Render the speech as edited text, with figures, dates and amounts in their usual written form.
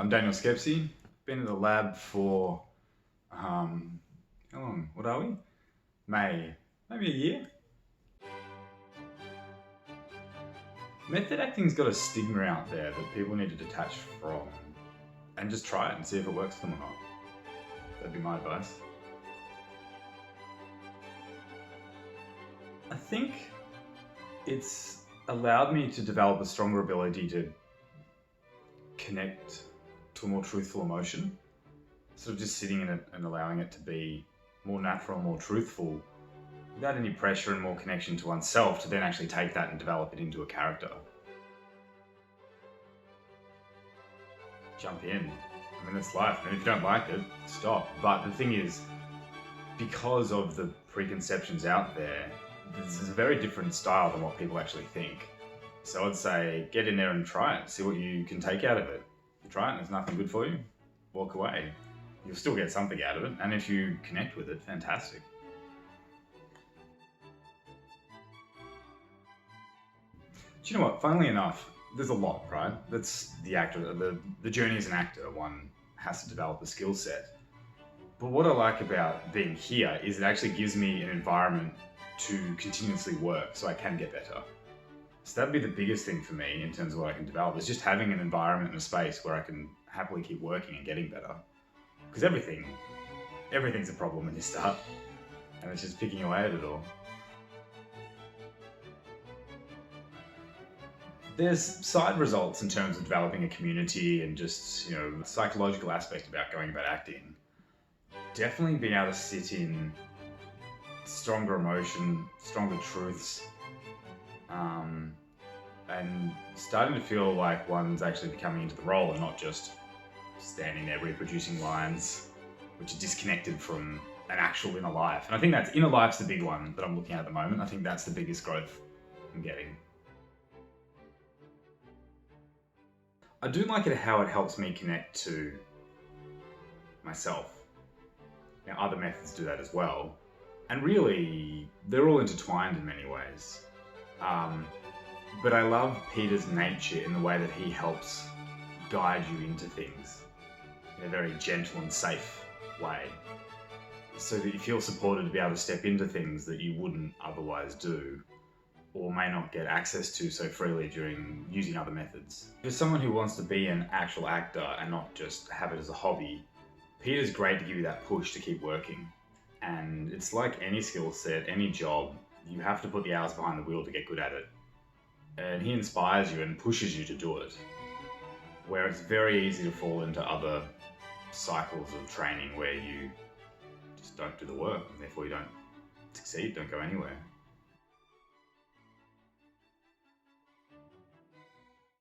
I'm Daniel Schepisi. Been in the lab for, how long? What are we? May, maybe a year? Method acting's got a stigma out there that people need to detach from and just try it and see if it works for them or not. That'd be my advice. I think it's allowed me to develop a stronger ability to connect to a more truthful emotion. Sort of just sitting in it and allowing it to be more natural, more truthful, without any pressure and more connection to oneself to then actually take that and develop it into a character. Jump in. I mean, it's life. And if you don't like it, stop. But the thing is, because of the preconceptions out there, this is a very different style than what people actually think. So I'd say get in there and try it. See what you can take out of it. If you try it and there's nothing good for you, walk away. You'll still get something out of it. And if you connect with it, fantastic. Do you know what? Funnily enough, there's a lot, right? That's the actor, the journey as an actor. One has to develop a skill set. But what I like about being here is it actually gives me an environment to continuously work so I can get better. So that'd be the biggest thing for me in terms of what I can develop, is just having an environment and a space where I can happily keep working and getting better. Because everything's a problem when you start, and it's just picking away at it all. There's side results in terms of developing a community and just, the psychological aspect about going about acting. Definitely being able to sit in stronger emotion, stronger truths, and starting to feel like one's actually becoming into the role and not just standing there reproducing lines which are disconnected from an actual inner life. And I think that's inner life's the big one that I'm looking at the moment. I think that's the biggest growth I'm getting. I do like it how it helps me connect to myself. Now, other methods do that as well. And really, they're all intertwined in many ways. But I love Peter's nature in the way that he helps guide you into things in a very gentle and safe way, so that you feel supported to be able to step into things that you wouldn't otherwise do, or may not get access to so freely during using other methods. For someone who wants to be an actual actor and not just have it as a hobby, Peter's great to give you that push to keep working. And it's like any skill set, any job, you have to put the hours behind the wheel to get good at it. And he inspires you and pushes you to do it, where it's very easy to fall into other cycles of training where you just don't do the work, and therefore you don't succeed, don't go anywhere.